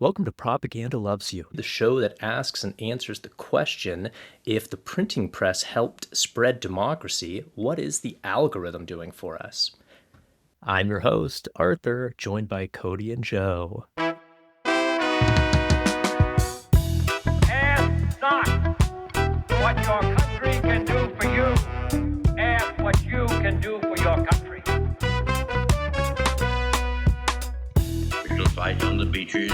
Welcome to Propaganda Loves You, the show that asks and answers the question, if the printing press helped spread democracy, what is the algorithm doing for us? I'm your host, Arthur, joined by Cody and Joe. Ask not what your country can do for you. Ask what you can do for your country. We shall fight on the beaches.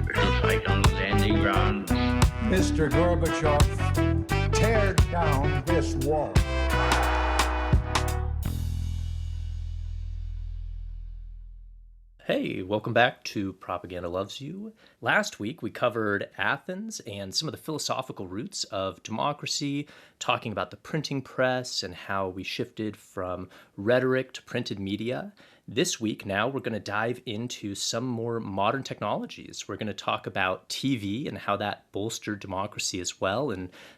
We shall fight on the landing grounds. Mr. Gorbachev, tear down this wall. Hey, welcome back to Propaganda Loves You. Last week we covered Athens and some of the philosophical roots of democracy, talking about the printing press and how we shifted from rhetoric to printed media. This week now we're going to dive into some more modern technologies. We're going to talk about TV and how that bolstered democracy as well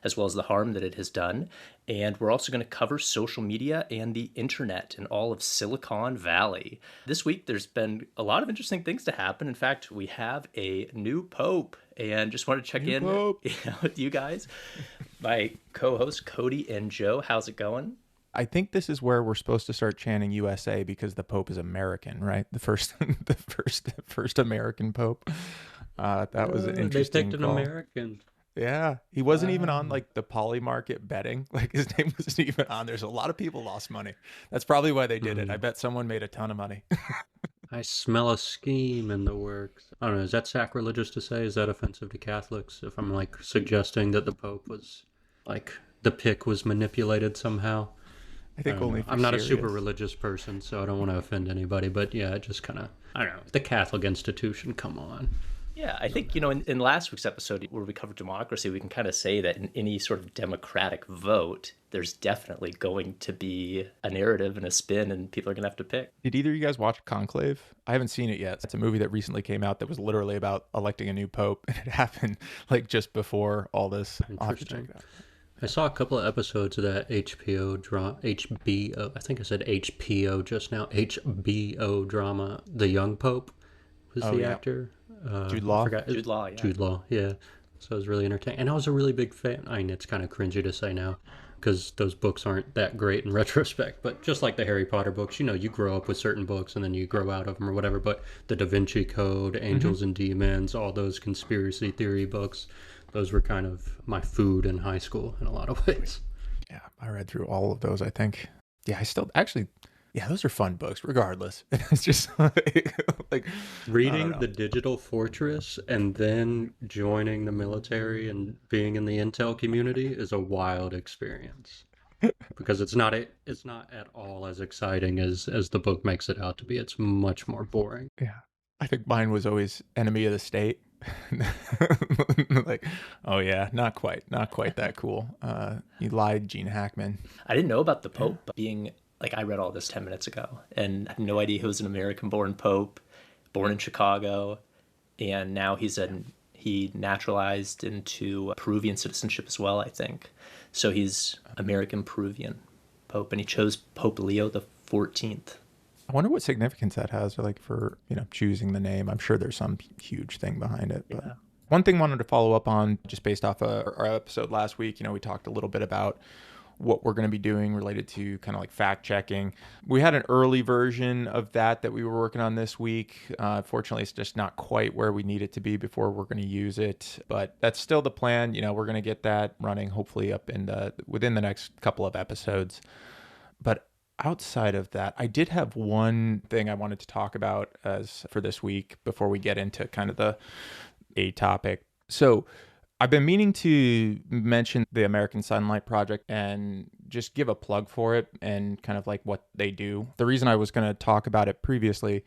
as the harm that it has done. And we're also going to cover social media and the internet and all of Silicon Valley. This week, there's been a lot of interesting things to happen. In fact, we have a new pope, and just wanted to check in with you guys. My co-hosts, Cody and Joe, how's it going? I think this is where we're supposed to start chanting USA because the Pope is American, right? The first American Pope. That was an interesting They picked call. an American. Yeah, he wasn't even on like the poly market betting. Like his name wasn't even on. There's a lot of people lost money. That's probably why they did it. I bet someone made a ton of money. I smell a scheme in the works. I don't know. Is that sacrilegious to say? Is that offensive to Catholics? If I'm like suggesting that the Pope was like the pick was manipulated somehow. I think only for I'm not serious. a super religious person, so I don't want to offend anybody. But yeah, it just kind of, I don't know. The Catholic institution, come on. Yeah, I think, in last week's episode where we covered democracy, we can kind of say that in any sort of democratic vote, there's definitely going to be a narrative and a spin, and people are going to have to pick. Did either of you guys watch Conclave? I haven't seen it yet. It's a movie that recently came out that was literally about electing a new pope, and it happened like just before all this. I'll have to check it out. I saw a couple of episodes of that HBO, I think I said HBO just now, HBO drama, The Young Pope was the actor. Jude Law? Jude Law, yeah. Jude Law, yeah. So it was really entertaining. And I was a really big fan. I mean, it's kind of cringy to say now because those books aren't that great in retrospect. But just like the Harry Potter books, you grow up with certain books and then you grow out of them or whatever. But the Da Vinci Code, Angels and Demons, all those conspiracy theory books, those were kind of my food in high school in a lot of ways. Yeah, I read through all of those, I think. Yeah, those are fun books, regardless. It's just like reading The Digital Fortress and then joining the military and being in the intel community is a wild experience because it's not at all as exciting as the book makes it out to be. It's much more boring. Yeah, I think mine was always Enemy of the State. Like, oh yeah, not quite that cool. You lied, Gene Hackman. I didn't know about the Pope being, I read all this 10 minutes ago and had no idea he was an American-born Pope, born in Chicago, and now he naturalized into Peruvian citizenship as well, I think. So he's American-Peruvian Pope, and he chose Pope Leo the 14th. I wonder what significance that has, for choosing the name. I'm sure there's some huge thing behind it. But one thing I wanted to follow up on, just based off our episode last week, we talked a little bit about what we're going to be doing related to kind of like fact checking. We had an early version of that we were working on this week. Fortunately, it's just not quite where we need it to be before we're going to use it, but that's still the plan. We're going to get that running hopefully up within the next couple of episodes. But outside of that, I did have one thing I wanted to talk about for this week before we get into kind of a topic. So I've been meaning to mention the American Sunlight Project and just give a plug for it and kind of like what they do. The reason I was going to talk about it previously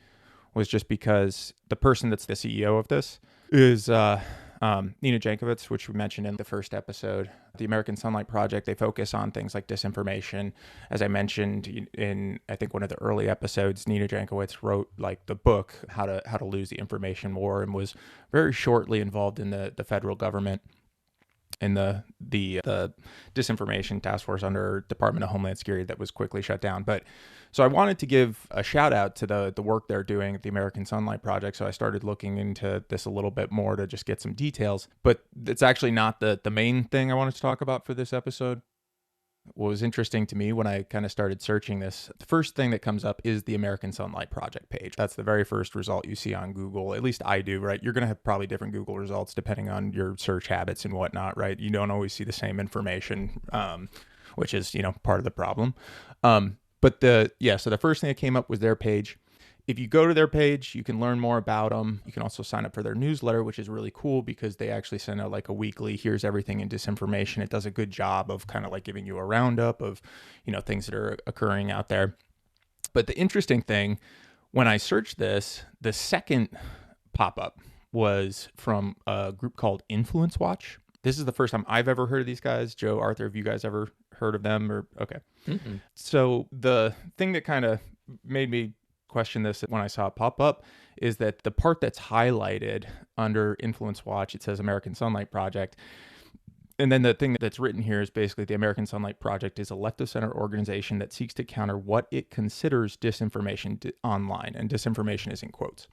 was just because the person that's the CEO of this is Nina Jankovic, which we mentioned in the first episode. The American Sunlight Project, they focus on things like disinformation. As I mentioned in, I think, one of the early episodes, Nina Jankovic wrote the book, How to Lose the Information War, and was very shortly involved in the federal government. in the disinformation task force under Department of Homeland Security that was quickly shut down. But so I wanted to give a shout out to the work they're doing at the American Sunlight Project. So I started looking into this a little bit more to just get some details. But it's actually not the main thing I wanted to talk about for this episode. What was interesting to me when I kind of started searching this, the first thing that comes up is the American Sunlight Project page. That's the very first result you see on Google. At least I do, right? You're going to have probably different Google results depending on your search habits and whatnot, right? You don't always see the same information, which is, part of the problem. So the first thing that came up was their page. If you go to their page, you can learn more about them. You can also sign up for their newsletter, which is really cool because they actually send out like a weekly, here's everything in disinformation. It does a good job of kind of like giving you a roundup of, things that are occurring out there. But the interesting thing, when I searched this, the second pop-up was from a group called Influence Watch. This is the first time I've ever heard of these guys. Joe, Arthur, have you guys ever heard of them? Or okay. Mm-mm. So the thing that kind of made me question this when I saw it pop up is that the part that's highlighted under Influence Watch, it says American Sunlight Project. And then the thing that's written here is basically the American Sunlight Project is a left-of-center organization that seeks to counter what it considers disinformation online. And disinformation is in quotes.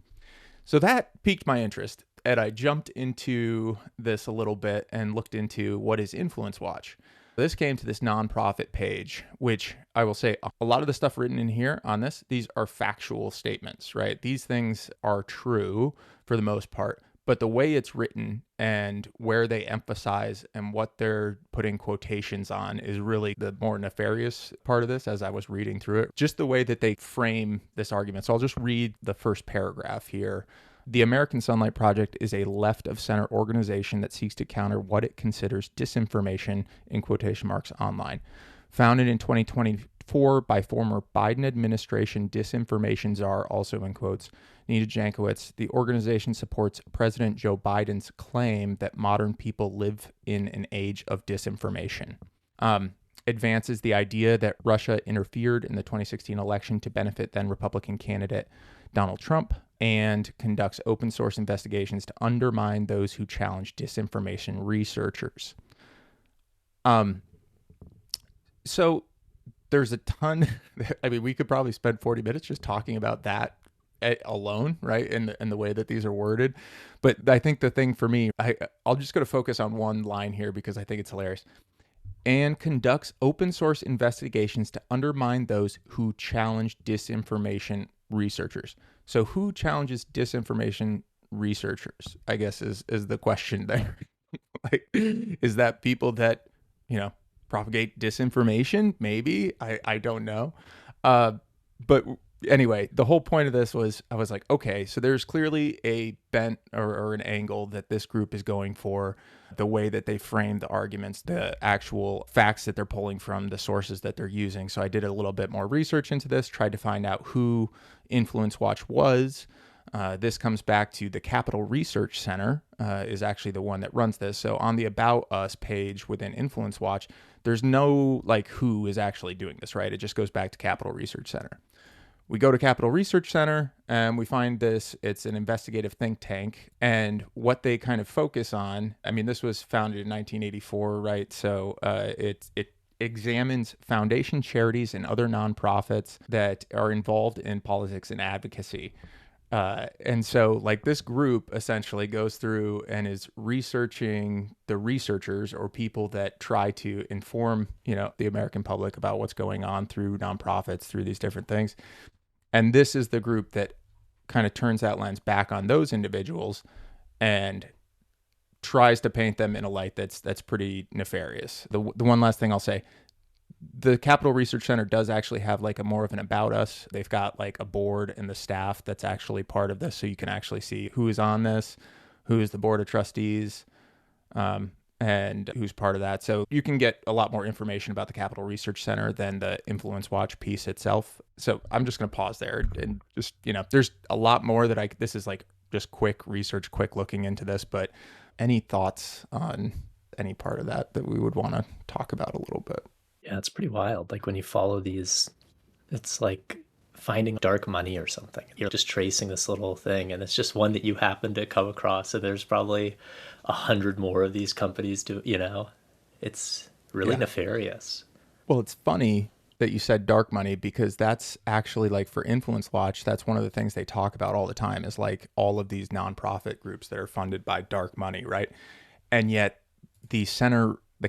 So that piqued my interest. And I jumped into this a little bit and looked into what is Influence Watch. This came to this nonprofit page, which I will say a lot of the stuff written in here on this, these are factual statements, right? These things are true for the most part, but the way it's written and where they emphasize and what they're putting quotations on is really the more nefarious part of this as I was reading through it. Just the way that they frame this argument. So I'll just read the first paragraph here. The American Sunlight Project is a left-of-center organization that seeks to counter what it considers disinformation, in quotation marks, online. Founded in 2024 by former Biden administration disinformation czar, also in quotes, Nita Jankowicz, the organization supports President Joe Biden's claim that modern people live in an age of disinformation. Advances the idea that Russia interfered in the 2016 election to benefit then Republican candidate Donald Trump, and conducts open source investigations to undermine those who challenge disinformation researchers. So there's a ton. I mean, we could probably spend 40 minutes just talking about that alone, right? And the way that these are worded. But I think the thing for me, I'll just go to focus on one line here because I think it's hilarious. And conducts open source investigations to undermine those who challenge disinformation researchers. So who challenges disinformation researchers, I guess is the question there. Like, is that people that, propagate disinformation? Maybe. I don't know. But anyway, the whole point of this was, I was like, okay, so there's clearly a bent or an angle that this group is going for, the way that they frame the arguments, the actual facts that they're pulling from, the sources that they're using. So I did a little bit more research into this, tried to find out who Influence Watch was. This comes back to the Capital Research Center is actually the one that runs this. So on the About Us page within Influence Watch, there's no like who is actually doing this, right? It just goes back to Capital Research Center. We go to Capital Research Center and we find this, it's an investigative think tank, and what they kind of focus on, I mean, this was founded in 1984, right? So it examines foundation charities and other nonprofits that are involved in politics and advocacy. And so like this group essentially goes through and is researching the researchers or people that try to inform, the American public about what's going on through nonprofits, through these different things. And this is the group that kind of turns that lens back on those individuals and tries to paint them in a light that's pretty nefarious. The one last thing I'll say, the Capital Research Center does actually have like a more of an about us. They've got like a board and the staff that's actually part of this. So you can actually see who is on this, who is the board of trustees, and who's part of that. So you can get a lot more information about the Capital Research Center than the Influence Watch piece itself. So I'm just going to pause there and just, there's a lot more that this is like just quick research, quick looking into this, but any thoughts on any part of that we would want to talk about a little bit? Yeah, it's pretty wild. Like when you follow these, it's like finding dark money or something. You're just tracing this little thing, and it's just one that you happen to come across. So there's probably 100 more of these companies it's really nefarious. Well, it's funny that you said dark money, because that's actually, like, for Influence Watch, that's one of the things they talk about all the time, is like all of these nonprofit groups that are funded by dark money, right? And yet the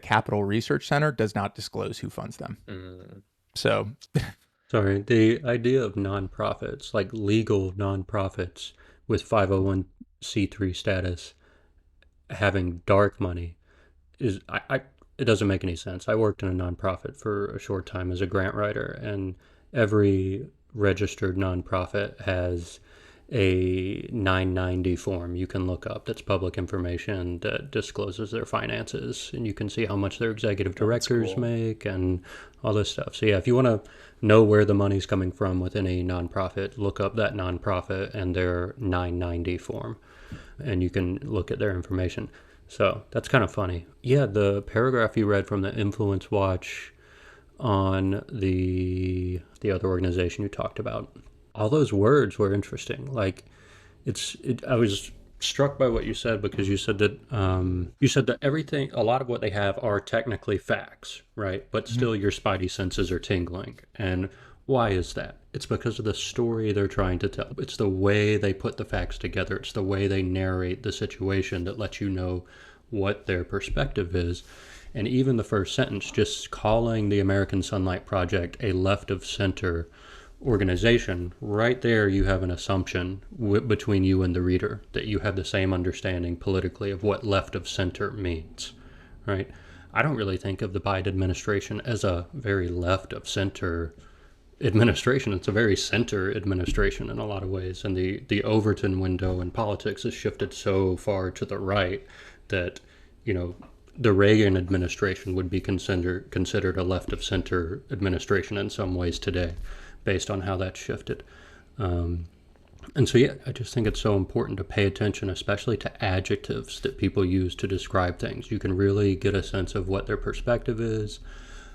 Capital Research Center does not disclose who funds them. So Sorry, the idea of nonprofits, like legal nonprofits with 501c3 status, having dark money is it doesn't make any sense. I worked in a nonprofit for a short time as a grant writer, and every registered nonprofit has a 990 form you can look up that's public information that discloses their finances, and you can see how much their executive directors make and all this stuff. So yeah, if you want to know where the money's coming from within a nonprofit, look up that nonprofit and their 990 form, and you can look at their information. So that's kind of funny. Yeah, the paragraph you read from the Influence Watch on the other organization you talked about, all those words were interesting. Like, I was struck by what you said, because you said that everything, a lot of what they have are technically facts, right? But still your spidey senses are tingling. And why is that? It's because of the story they're trying to tell. It's the way they put the facts together. It's the way they narrate the situation that lets you know what their perspective is. And even the first sentence, just calling the American Sunlight Project a left of center organization, right there you have an assumption between you and the reader that you have the same understanding politically of what left of center means, right? I don't really think of the Biden administration as a very left of center administration. It's a very center administration in a lot of ways, and the Overton window in politics has shifted so far to the right that, you know, the Reagan administration would be considered a left of center administration in some ways today, based on how that's shifted. And so, yeah, I just think it's so important to pay attention, especially to adjectives that people use to describe things. You can really get a sense of what their perspective is,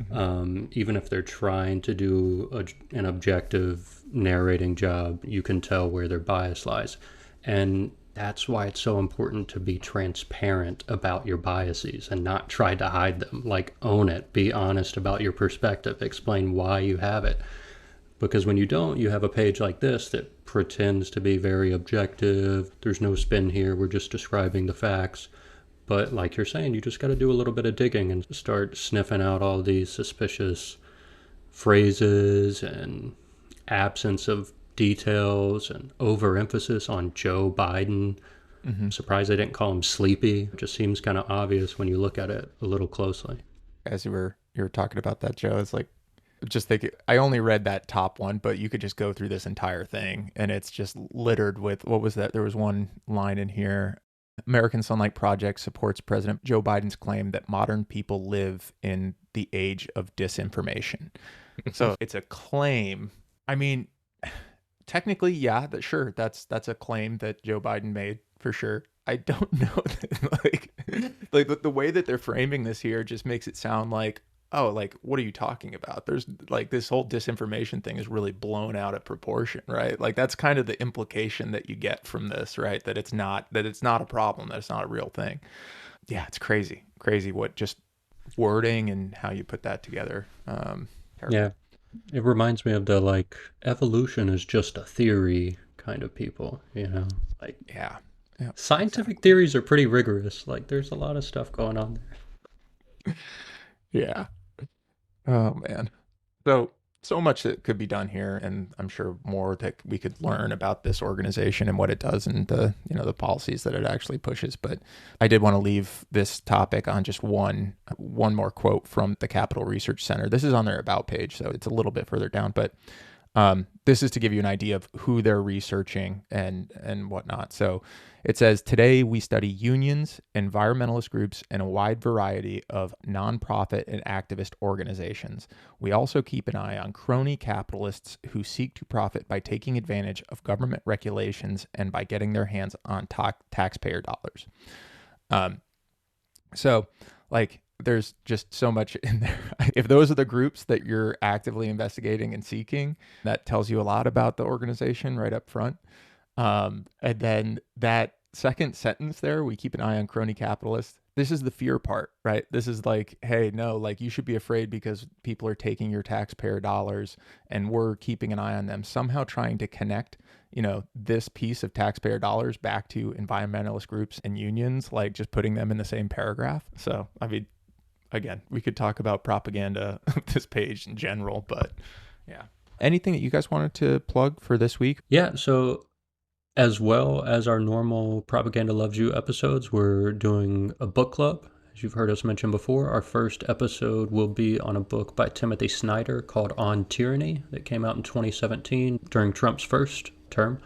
even if they're trying to do an objective narrating job. You can tell where their bias lies. And that's why it's so important to be transparent about your biases and not try to hide them. Like, own it, be honest about your perspective, explain why you have it. Because when you don't, you have a page like this that pretends to be very objective. There's no spin here. We're just describing the facts. But like you're saying, you just got to do a little bit of digging and start sniffing out all these suspicious phrases and absence of details and overemphasis on Joe Biden. I'm surprised they didn't call him sleepy. It just seems kind of obvious when you look at it a little closely. As you were talking about that, Joe, it's like, just think, I only read that top one, but you could just go through this entire thing, and it's just littered with, what was that? There was one line in here: American Sunlight Project supports President Joe Biden's claim that modern people live in the age of disinformation. So it's a claim. I mean, technically, yeah, that's a claim that Joe Biden made for sure. I don't know that, like the way that they're framing this here just makes it sound like, oh, like, what are you talking about? There's, like, this whole disinformation thing is really blown out of proportion, right? Like, that's kind of the implication that you get from this, right? That it's not a problem, that it's not a real thing. Yeah, it's crazy what just wording and how you put that together. Yeah, it reminds me of the, like, evolution is just a theory kind of people, you know? Like, yeah. Scientific theories are pretty rigorous. Like, there's a lot of stuff going on there. Yeah. Oh man. So much that could be done here, and I'm sure more that we could learn about this organization and what it does and the policies that it actually pushes. But I did want to leave this topic on just one more quote from the Capital Research Center. This is on their about page, so it's a little bit further down, but this is to give you an idea of who they're researching and whatnot. So it says, today we study unions, environmentalist groups, and a wide variety of nonprofit and activist organizations. We also keep an eye on crony capitalists who seek to profit by taking advantage of government regulations and by getting their hands on taxpayer dollars. So, like, there's just so much in there. If those are the groups that you're actively investigating and seeking, that tells you a lot about the organization right up front. And then that second sentence there, we keep an eye on crony capitalists. This is the fear part, right? This is like, hey, no, like you should be afraid because people are taking your taxpayer dollars and we're keeping an eye on them, somehow trying to connect, this piece of taxpayer dollars back to environmentalist groups and unions, like just putting them in the same paragraph. So, I mean, again, we could talk about propaganda of this page in general, but yeah. Anything that you guys wanted to plug for this week? Yeah, so as well as our normal Propaganda Loves You episodes, we're doing a book club. As you've heard us mention before, our first episode will be on a book by Timothy Snyder called On Tyranny that came out in 2017 during Trump's first term.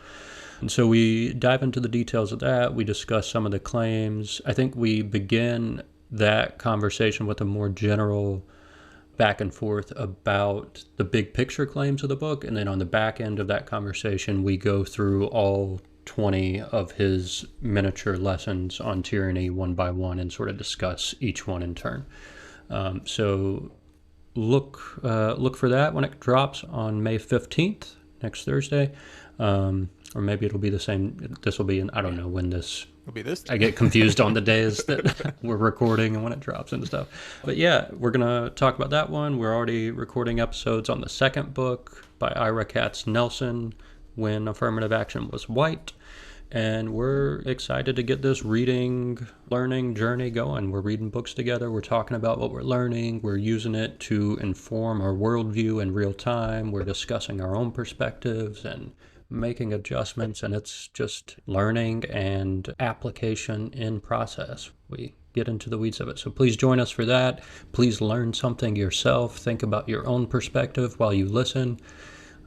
And so we dive into the details of that. We discuss some of the claims. I think we begin that conversation with a more general back and forth about the big picture claims of the book. And then on the back end of that conversation, we go through all 20 of his miniature lessons on tyranny one by one and sort of discuss each one in turn. So look for that when it drops on May 15th, next Thursday. Or maybe it'll be the same. This will be I don't know when this It'll be this. I get confused on the days that we're recording and when it drops and stuff. But yeah, we're going to talk about that one. We're already recording episodes on the second book by Ira Katz Nelson, When Affirmative Action Was White. And we're excited to get this reading, learning journey going. We're reading books together. We're talking about what we're learning. We're using it to inform our worldview in real time. We're discussing our own perspectives and making adjustments, and it's just learning and application in process. We get into the weeds of it. So please join us for that. Please learn something yourself. Think about your own perspective while you listen,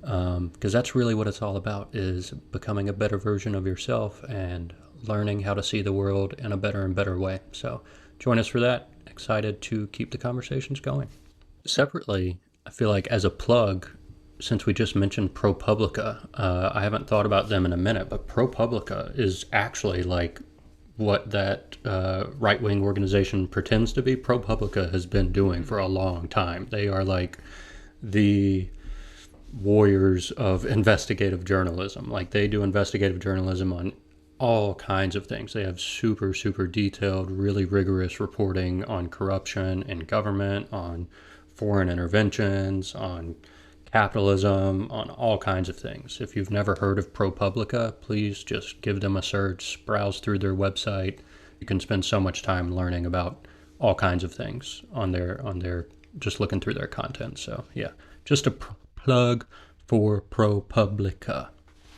because that's really what it's all about, is becoming a better version of yourself and learning how to see the world in a better and better way. So join us for that. Excited to keep the conversations going. Separately, I feel like as a plug, since we just mentioned ProPublica, I haven't thought about them in a minute, but ProPublica is actually like what that right-wing organization pretends to be. ProPublica has been doing for a long time. They are like the warriors of investigative journalism. Like they do investigative journalism on all kinds of things. They have super, super detailed, really rigorous reporting on corruption in government, on foreign interventions, on capitalism, on all kinds of things. If you've never heard of ProPublica, please just give them a search, browse through their website. You can spend so much time learning about all kinds of things on their just looking through their content. So yeah, just a plug for ProPublica.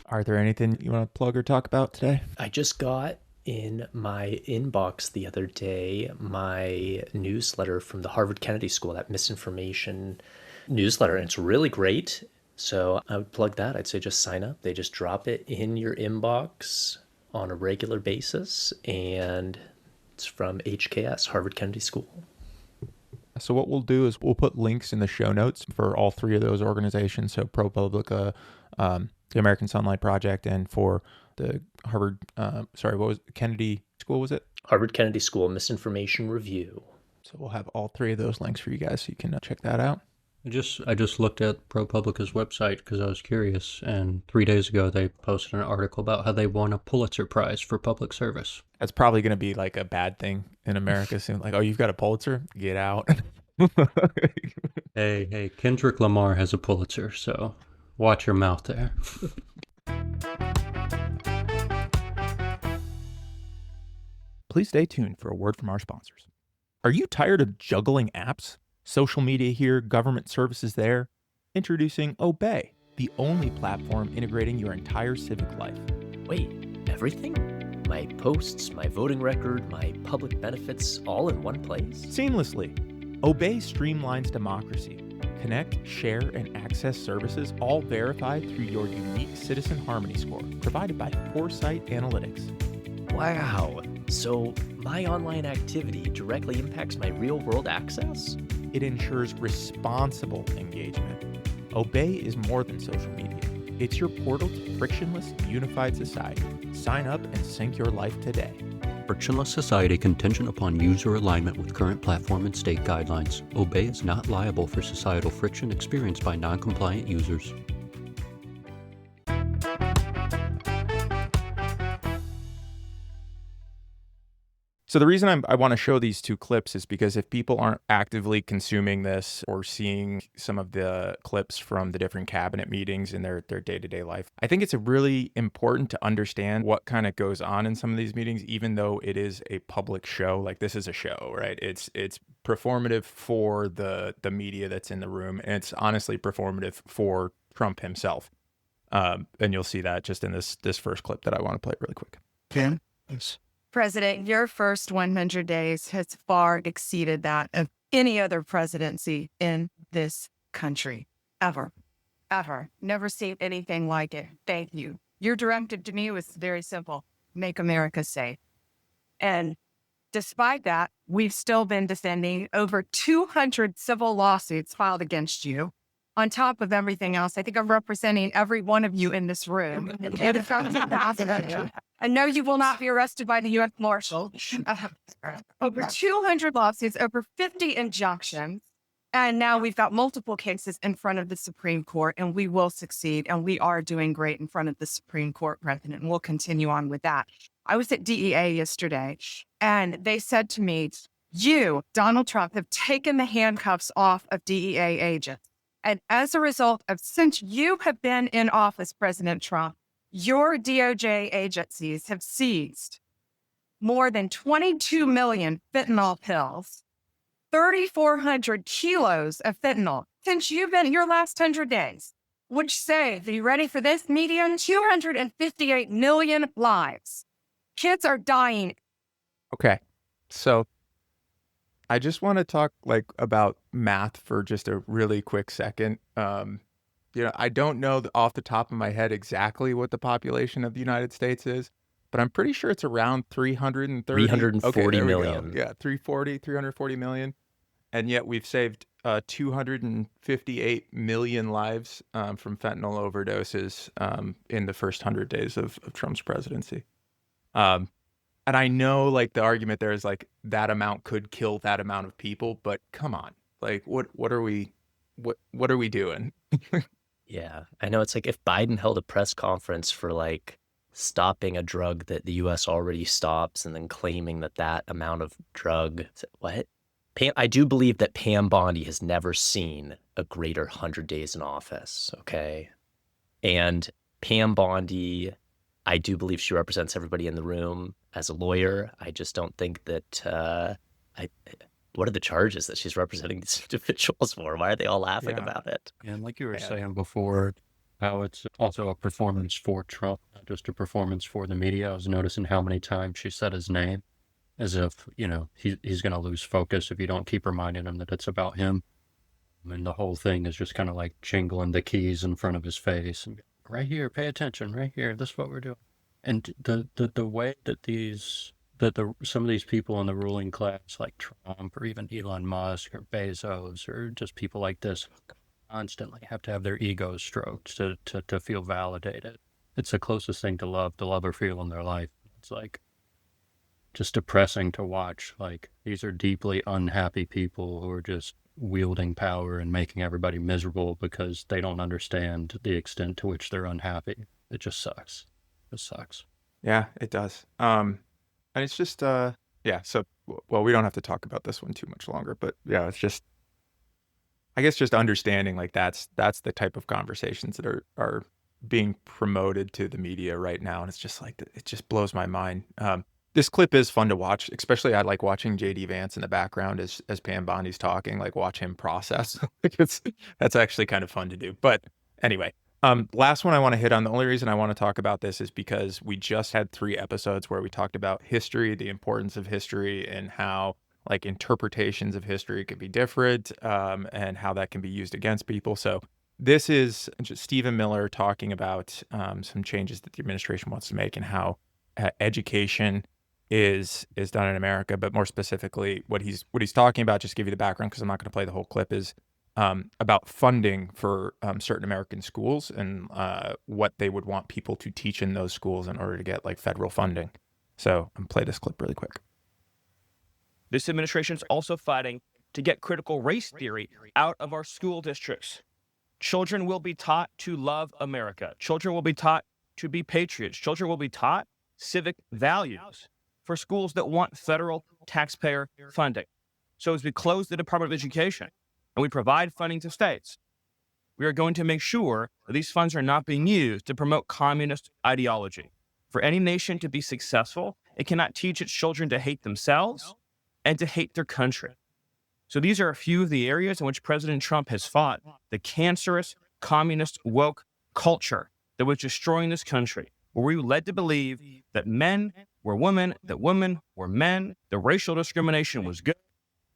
Are there anything you want to plug or talk about today? I just got in my inbox the other day my newsletter from the Harvard Kennedy School, that misinformation newsletter, and it's really great. So I would plug that. I'd say just sign up. They just drop it in your inbox on a regular basis, and it's from HKS, Harvard Kennedy School. So what we'll do is we'll put links in the show notes for all three of those organizations. So ProPublica, the American Sunlight Project, and for the Harvard, Kennedy School, was it? Harvard Kennedy School Misinformation Review. So we'll have all three of those links for you guys so you can check that out. I just looked at ProPublica's website because I was curious, and 3 days ago they posted an article about how they won a Pulitzer Prize for public service. That's probably going to be like a bad thing in America soon. Like, oh, you've got a Pulitzer? Get out. Hey, Kendrick Lamar has a Pulitzer, so watch your mouth there. Please stay tuned for a word from our sponsors. Are you tired of juggling apps? Social media here, government services there. Introducing Obey, the only platform integrating your entire civic life. Wait, everything? My posts, my voting record, my public benefits, all in one place? Seamlessly. Obey streamlines democracy. Connect, share, and access services all verified through your unique Citizen Harmony score provided by Foresight Analytics. Wow. So my online activity directly impacts my real-world access? It ensures responsible engagement. Obey is more than social media. It's your portal to frictionless, unified society. Sign up and sync your life today. frictionless society contingent upon user alignment with current platform and state guidelines. Obey is not liable for societal friction experienced by non-compliant users. So the reason I want to show these two clips is because if people aren't actively consuming this or seeing some of the clips from the different cabinet meetings in their day-to-day life, I think it's really important to understand what kind of goes on in some of these meetings, even though it is a public show. Like, this is a show, right? It's performative for the media that's in the room, and it's honestly performative for Trump himself. And you'll see that just in this first clip that I want to play really quick. Kim? Yes. President, your first 100 days has far exceeded that of any other presidency in this country, ever. Never seen anything like it. Thank you. Your directive to me was very simple: make America safe. And despite that, we've still been defending over 200 civil lawsuits filed against you. On top of everything else, I think I'm representing every one of you in this room. I know you will not be arrested by the U.S. Marshal. Over 200 lawsuits, over 50 injunctions. And now we've got multiple cases in front of the Supreme Court, and we will succeed. And we are doing great in front of the Supreme Court, President, and we'll continue on with that. I was at DEA yesterday, and they said to me, you, Donald Trump, have taken the handcuffs off of DEA agents. And as a result of, since you have been in office, President Trump, your DOJ agencies have seized more than 22 million fentanyl pills, 3,400 kilos of fentanyl since you've been your last 100 days, which saved, are you ready for this, median? 258 million lives. Kids are dying. Okay, so I just want to talk about math for just a really quick second. I don't know off the top of my head exactly what the population of the United States is, but I'm pretty sure it's around 330. 340 million. Yeah, 340 million. And yet we've saved 258 million lives from fentanyl overdoses in the first 100 days of Trump's presidency. And I know the argument there is that amount could kill that amount of people, but come on, what are we doing? Yeah, I know. It's if Biden held a press conference for stopping a drug that the U.S. already stops and then claiming that amount of drug, what? I do believe that Pam Bondi has never seen a greater 100 days in office, okay? And Pam Bondi, I do believe she represents everybody in the room as a lawyer. I just don't think that, what are the charges that she's representing these individuals for? Why are they all laughing about it? And like you were saying before, how it's also a performance for Trump, not just a performance for the media. I was noticing how many times she said his name as if, he's going to lose focus if you don't keep reminding him that it's about him. And the whole thing is just kind of jingling the keys in front of his face. And right here, pay attention, right here, this is what we're doing. And the way that some of these people in the ruling class, like Trump or even Elon Musk or Bezos or just people like this, constantly have to have their egos stroked to feel validated. It's the closest thing to love they'll ever feel in their life. It's just depressing to watch. These are deeply unhappy people who are just wielding power and making everybody miserable because they don't understand the extent to which they're unhappy. It just sucks. It sucks. Yeah, it does. And it's just, so, well, we don't have to talk about this one too much longer, but yeah, it's just, I guess just understanding that's the type of conversations that are being promoted to the media right now. And it's just it just blows my mind. This clip is fun to watch, especially I like watching JD Vance in the background as Pam Bondi's talking, watch him process. That's actually kind of fun to do. But anyway, last one I want to hit on. The only reason I want to talk about this is because we just had 3 episodes where we talked about history, the importance of history, and how interpretations of history could be different, and how that can be used against people. So this is just Stephen Miller talking about some changes that the administration wants to make and how education is done in America, but more specifically what he's talking about, just to give you the background because I'm not going to play the whole clip, is about funding for certain American schools and what they would want people to teach in those schools in order to get federal funding. So I'm gonna play this clip really quick. This administration is also fighting to get critical race theory out of our school districts. Children will be taught to love America. Children will be taught to be patriots. Children will be taught civic values for schools that want federal taxpayer funding. So as we close the Department of Education and we provide funding to states, we are going to make sure that these funds are not being used to promote communist ideology. For any nation to be successful, it cannot teach its children to hate themselves and to hate their country. So these are a few of the areas in which President Trump has fought the cancerous, communist, woke culture that was destroying this country, where we were led to believe that men were women, that women were men, that racial discrimination was good,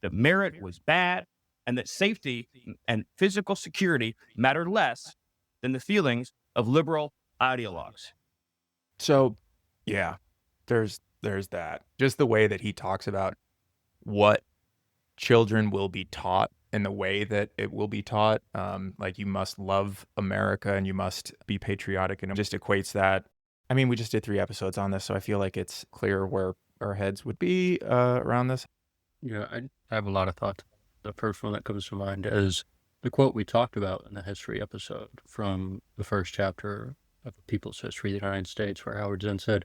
that merit was bad, and that safety and physical security mattered less than the feelings of liberal ideologues. So, yeah, there's that. Just the way that he talks about what children will be taught and the way that it will be taught. Like, you must love America and you must be patriotic, and it just equates that. I mean, we just did 3 episodes on this, so I feel like it's clear where our heads would be around this. Yeah, I have a lot of thoughts. The first one that comes to mind is the quote we talked about in the history episode from the first chapter of the People's History of the United States, where Howard Zinn said,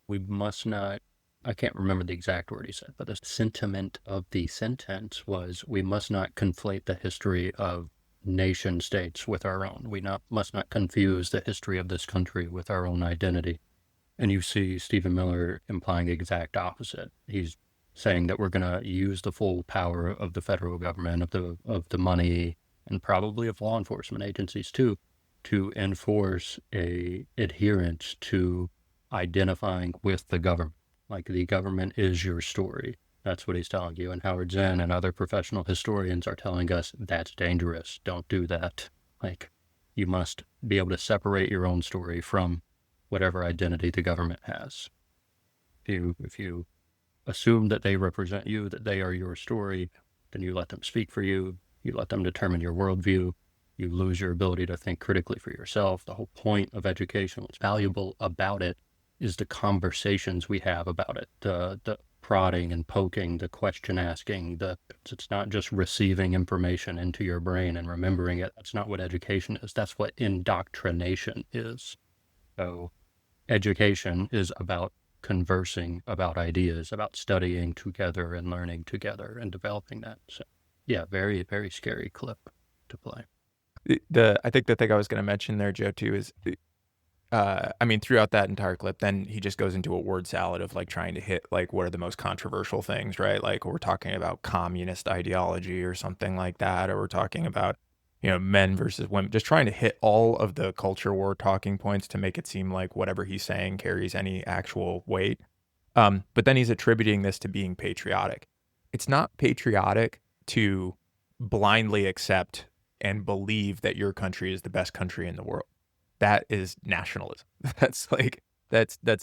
we must not, I can't remember the exact word he said, but the sentiment of the sentence was, we must not conflate the history of nation states with our own. We must not confuse the history of this country with our own identity. And you see Stephen Miller implying the exact opposite. He's saying that we're going to use the full power of the federal government, of the money, and probably of law enforcement agencies too, to enforce a adherence to identifying with the government. Like, the government is your story. That's what he's telling you. And Howard Zinn and other professional historians are telling us that's dangerous. Don't do that. Like, you must be able to separate your own story from whatever identity the government has. If you assume that they represent you, that they are your story, then you let them speak for you. You let them determine your worldview. You lose your ability to think critically for yourself. The whole point of education, what's valuable about it, is the conversations we have about it, the prodding and poking, the question asking. It's not just receiving information into your brain and remembering it. That's not what education is. That's what indoctrination is. So education is about conversing about ideas, about studying together and learning together and developing that. So yeah, very, very scary clip to play. I think the thing I was going to mention there, Joe, too, is I mean, throughout that entire clip, then he just goes into a word salad of like trying to hit like what are the most controversial things, right? Like, we're talking about communist ideology or something like that, or we're talking about, men versus women, just trying to hit all of the culture war talking points to make it seem like whatever he's saying carries any actual weight. But then he's attributing this to being patriotic. It's not patriotic to blindly accept and believe that your country is the best country in the world. That is nationalism. That's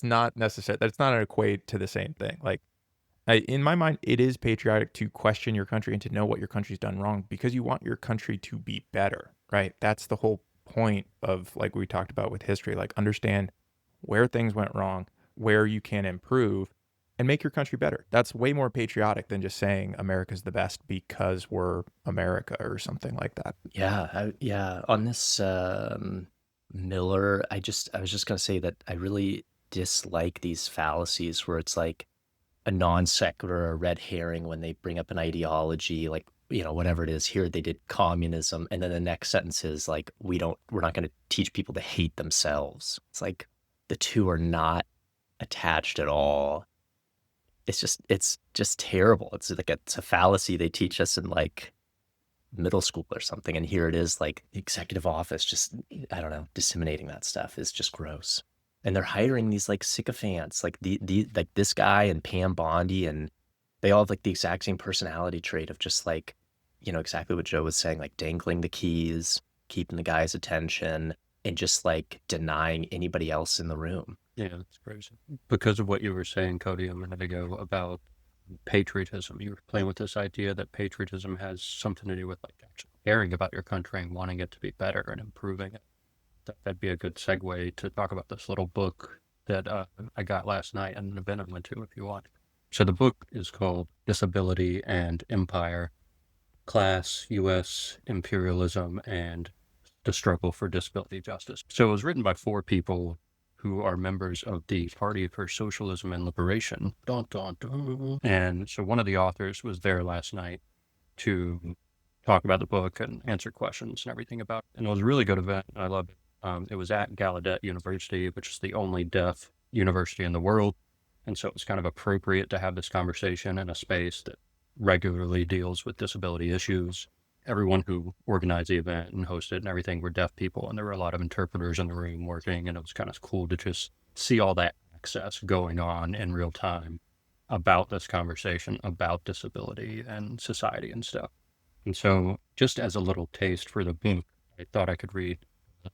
not necessary. That's not an equate to the same thing. Like, in my mind, it is patriotic to question your country and to know what your country's done wrong, because you want your country to be better, right? That's the whole point of, like we talked about with history, like, understand where things went wrong, where you can improve, and make your country better. That's way more patriotic than just saying America's the best because we're America or something like that. Yeah. On this Miller, I was just gonna say that I really dislike these fallacies where it's like a non sequitur or a red herring when they bring up an ideology, like, whatever it is. Here they did communism, and then the next sentence is like, we're not going to teach people to hate themselves. It's like the two are not attached at all. It's just terrible. It's like it's a fallacy they teach us in like middle school or something, and here it is, like, the executive office just, I don't know, disseminating that stuff is just gross. And they're hiring these like sycophants, like like this guy and Pam Bondi, and they all have like the exact same personality trait of just like, exactly what Joe was saying, like dangling the keys, keeping the guy's attention, and just like denying anybody else in the room. Yeah, that's crazy. Because of what you were saying, Cody, a minute ago about patriotism, you were playing with this idea that patriotism has something to do with like actually caring about your country and wanting it to be better and improving it. That'd be a good segue to talk about this little book that I got last night at an event I went to, if you want. So the book is called Disability and Empire, Class, U.S. Imperialism, and the Struggle for Disability Justice. So it was written by 4 people who are members of the Party for Socialism and Liberation. Dun, dun, dun. And so one of the authors was there last night to talk about the book and answer questions and everything about it. And it was a really good event. I loved it. It was at Gallaudet University, which is the only deaf university in the world. And so it was kind of appropriate to have this conversation in a space that regularly deals with disability issues. Everyone who organized the event and hosted and everything were deaf people, and there were a lot of interpreters in the room working, and it was kind of cool to just see all that access going on in real time about this conversation about disability and society and stuff. And so just as a little taste for the book, I thought I could read the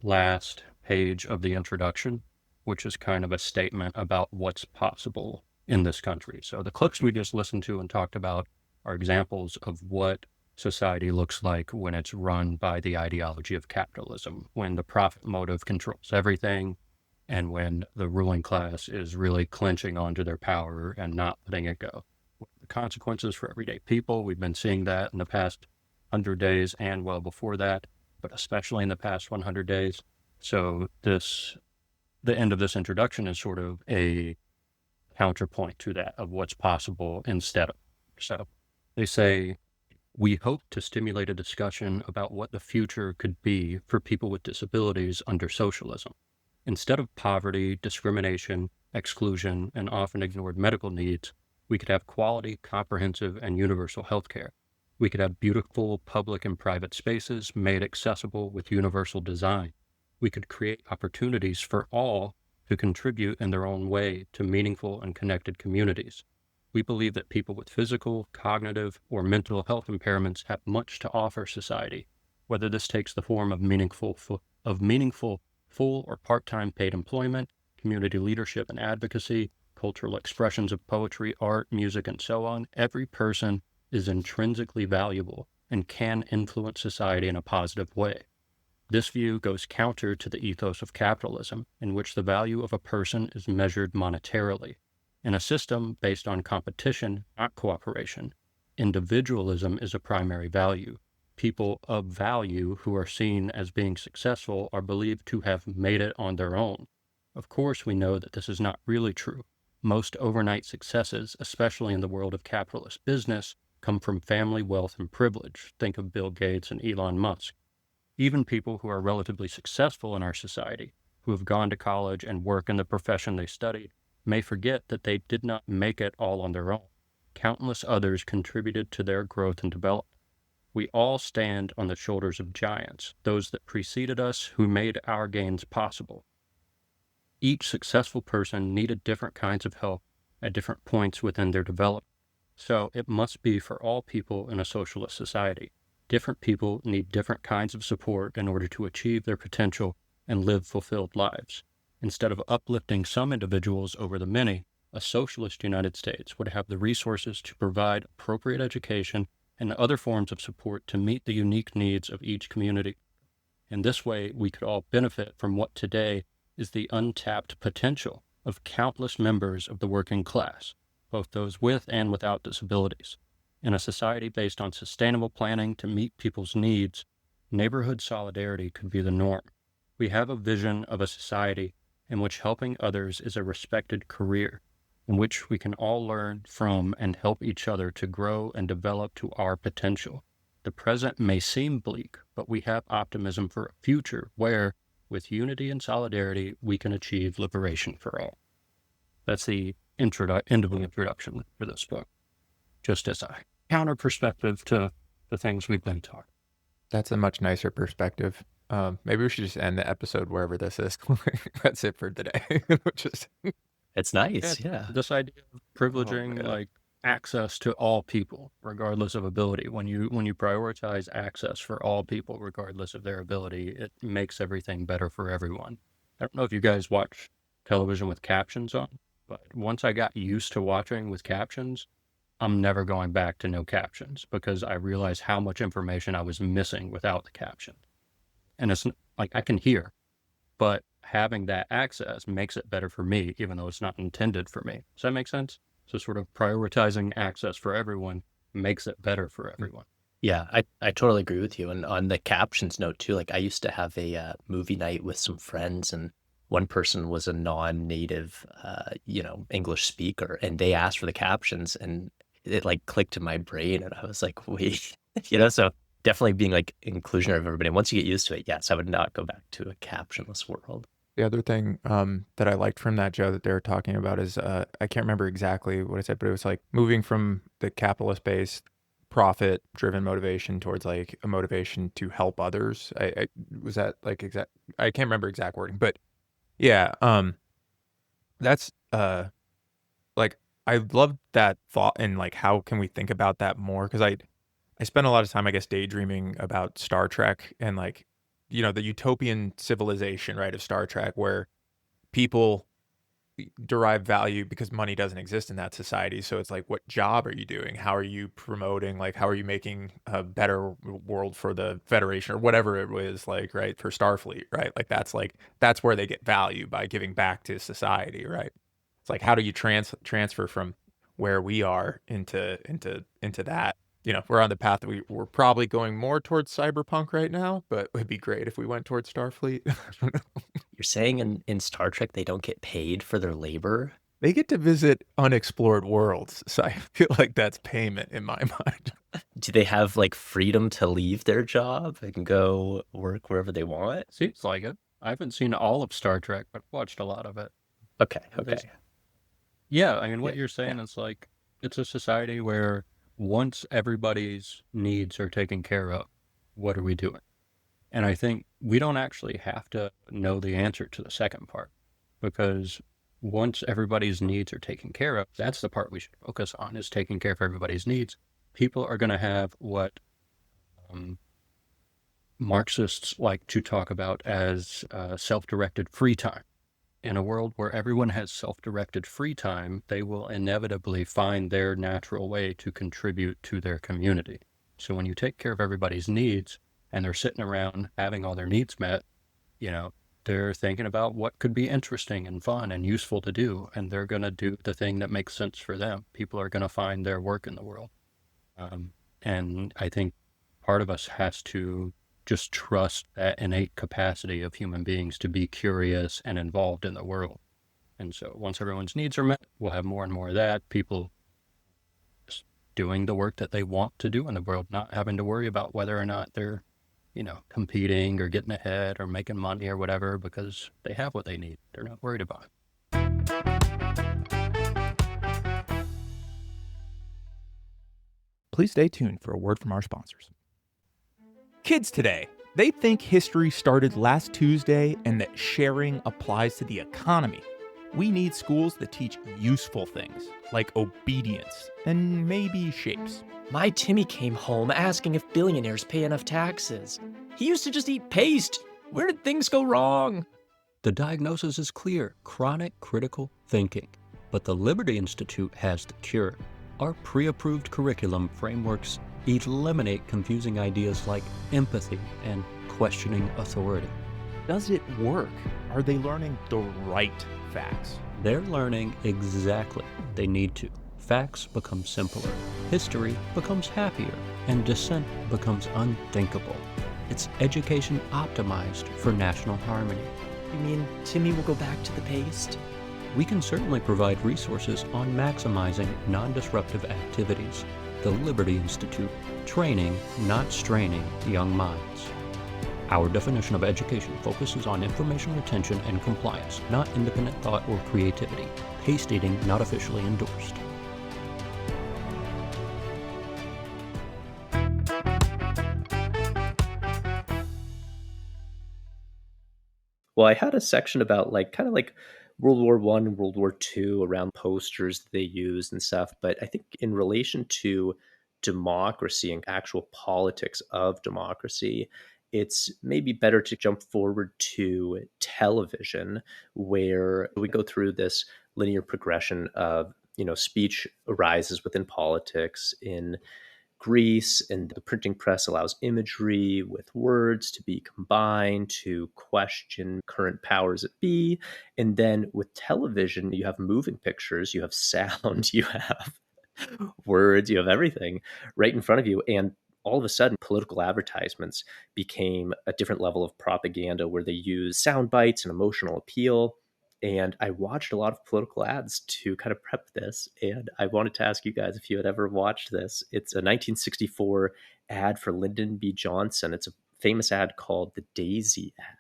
last page of the introduction, which is kind of a statement about what's possible in this country. So the clips we just listened to and talked about are examples of what society looks like when it's run by the ideology of capitalism, when the profit motive controls everything, and when the ruling class is really clenching onto their power and not letting it go. The consequences for everyday people, we've been seeing that in the past 100 days and well before that, but especially in the past 100 days. So the end of this introduction is sort of a counterpoint to that of what's possible instead of. So they say, we hope to stimulate a discussion about what the future could be for people with disabilities under socialism. Instead of poverty, discrimination, exclusion, and often ignored medical needs, we could have quality, comprehensive, and universal health care. We could have beautiful public and private spaces made accessible with universal design. We could create opportunities for all to contribute in their own way to meaningful and connected communities. We believe that people with physical, cognitive, or mental health impairments have much to offer society, whether this takes the form of meaningful full or part-time paid employment, community leadership and advocacy, cultural expressions of poetry, art, music, and so on. Every person is intrinsically valuable and can influence society in a positive way. This view goes counter to the ethos of capitalism, in which the value of a person is measured monetarily. In a system based on competition, not cooperation, individualism is a primary value. People of value who are seen as being successful are believed to have made it on their own. Of course, we know that this is not really true. Most overnight successes, especially in the world of capitalist business, come from family wealth and privilege. Think of Bill Gates and Elon Musk. Even people who are relatively successful in our society, who have gone to college and work in the profession they studied, may forget that they did not make it all on their own. Countless others contributed to their growth and development. We all stand on the shoulders of giants, those that preceded us who made our gains possible. Each successful person needed different kinds of help at different points within their development. So it must be for all people in a socialist society. Different people need different kinds of support in order to achieve their potential and live fulfilled lives. Instead of uplifting some individuals over the many, a socialist United States would have the resources to provide appropriate education and other forms of support to meet the unique needs of each community. In this way, we could all benefit from what today is the untapped potential of countless members of the working class, both those with and without disabilities. In a society based on sustainable planning to meet people's needs, neighborhood solidarity could be the norm. We have a vision of a society in which helping others is a respected career, in which we can all learn from and help each other to grow and develop to our potential. The present may seem bleak, but we have optimism for a future where, with unity and solidarity, we can achieve liberation for all. That's the end of the introduction for this book, just as a counter perspective to the things we've been talking. That's a much nicer perspective. Maybe we should just end the episode wherever this is. That's it for today. It's nice, yeah. This idea of privileging access to all people, regardless of ability. When you prioritize access for all people, regardless of their ability, it makes everything better for everyone. I don't know if you guys watch television with captions on, but once I got used to watching with captions, I'm never going back to no captions because I realized how much information I was missing without the caption. And it's like I can hear, but having that access makes it better for me, even though it's not intended for me. Does that make sense? So sort of prioritizing access for everyone makes it better for everyone. Yeah, I totally agree with you. And on the captions note too, like I used to have a movie night with some friends, and one person was a non-native, English speaker, and they asked for the captions, and it like clicked in my brain, and I was like, wait, so definitely being like inclusionary of everybody. And once you get used to it, yes, I would not go back to a captionless world. The other thing that I liked from that, Joe, that they were talking about is I can't remember exactly what I said, but it was like moving from the capitalist-based profit-driven motivation towards like a motivation to help others. I was that like exact. I can't remember exact wording, but yeah, that's like I love that thought, and like how can we think about that more? Because I spent a lot of time, I guess, daydreaming about Star Trek and like the utopian civilization, right, of Star Trek, where people derive value because money doesn't exist in that society. So it's like, what job are you doing? How are you promoting? Like, how are you making a better world for the Federation or whatever it was, like, right, for Starfleet, right? Like that's where they get value, by giving back to society, right? It's like, how do you transfer from where we are into that? We're on the path that we're probably going more towards cyberpunk right now, but it would be great if we went towards Starfleet. You're saying in Star Trek they don't get paid for their labor? They get to visit unexplored worlds, so I feel like that's payment in my mind. Do they have like freedom to leave their job and go work wherever they want? Seems like it. I haven't seen all of Star Trek, but watched a lot of it. Okay. Yeah, I mean, what you're saying is like, it's a society where once everybody's needs are taken care of, what are we doing? And I think we don't actually have to know the answer to the second part, because once everybody's needs are taken care of, that's the part we should focus on, is taking care of everybody's needs. People are going to have what Marxists like to talk about as self-directed free time. In a world where everyone has self-directed free time, they will inevitably find their natural way to contribute to their community. So when you take care of everybody's needs and they're sitting around having all their needs met, they're thinking about what could be interesting and fun and useful to do, and they're going to do the thing that makes sense for them. People are going to find their work in the world. And I think part of us has to just trust that innate capacity of human beings to be curious and involved in the world. And so once everyone's needs are met, we'll have more and more of that. People just doing the work that they want to do in the world, not having to worry about whether or not they're, competing or getting ahead or making money or whatever, because they have what they need. They're not worried about it. Please stay tuned for a word from our sponsors. Kids today, they think history started last Tuesday and that sharing applies to the economy. We need schools that teach useful things, like obedience and maybe shapes. My Timmy came home asking if billionaires pay enough taxes. He used to just eat paste. Where did things go wrong? The diagnosis is clear: chronic critical thinking. But the Liberty Institute has the cure. Our pre-approved curriculum frameworks eliminate confusing ideas like empathy and questioning authority. Does it work? Are they learning the right facts? They're learning exactly they need to. Facts become simpler, history becomes happier, and dissent becomes unthinkable. It's education optimized for national harmony. You mean Timmy will go back to the paste? We can certainly provide resources on maximizing non-disruptive activities. The Liberty Institute, training, not straining, young minds. Our definition of education focuses on information retention and compliance, not independent thought or creativity. Paste eating not officially endorsed. Well, I had a section about kind of like World War I, World War II, around posters that they used and stuff. But I think in relation to democracy and actual politics of democracy, it's maybe better to jump forward to television, where we go through this linear progression of, speech arises within politics in Greece, and the printing press allows imagery with words to be combined to question current powers that be. And then with television, you have moving pictures, you have sound, you have words, you have everything right in front of you. And all of a sudden, political advertisements became a different level of propaganda where they use sound bites and emotional appeal. And I watched a lot of political ads to kind of prep this. And I wanted to ask you guys if you had ever watched this. It's a 1964 ad for Lyndon B. Johnson. It's a famous ad called the Daisy ad.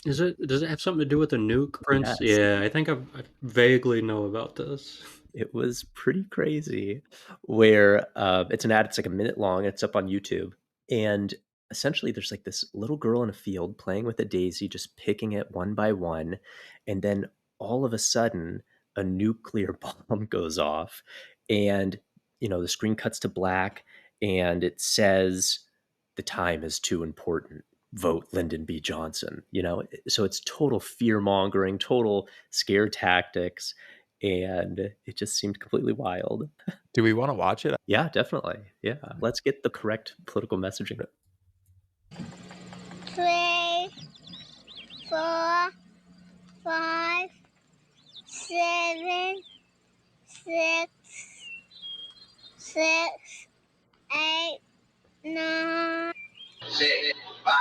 Does it have something to do with the nuke prince? Yes. Yeah, I think I vaguely know about this. It was pretty crazy. Where it's an ad, it's like a minute long, it's up on YouTube. And essentially, there's like this little girl in a field playing with a daisy, just picking it one by one. And then all of a sudden, a nuclear bomb goes off. And, the screen cuts to black and it says, "The time is too important. Vote Lyndon B. Johnson." So it's total fear mongering, total scare tactics. And it just seemed completely wild. Do we want to watch it? Yeah, definitely. Yeah. Let's get the correct political messaging. 3, 4, 5, 7, 6, 8, 9. 6, 5,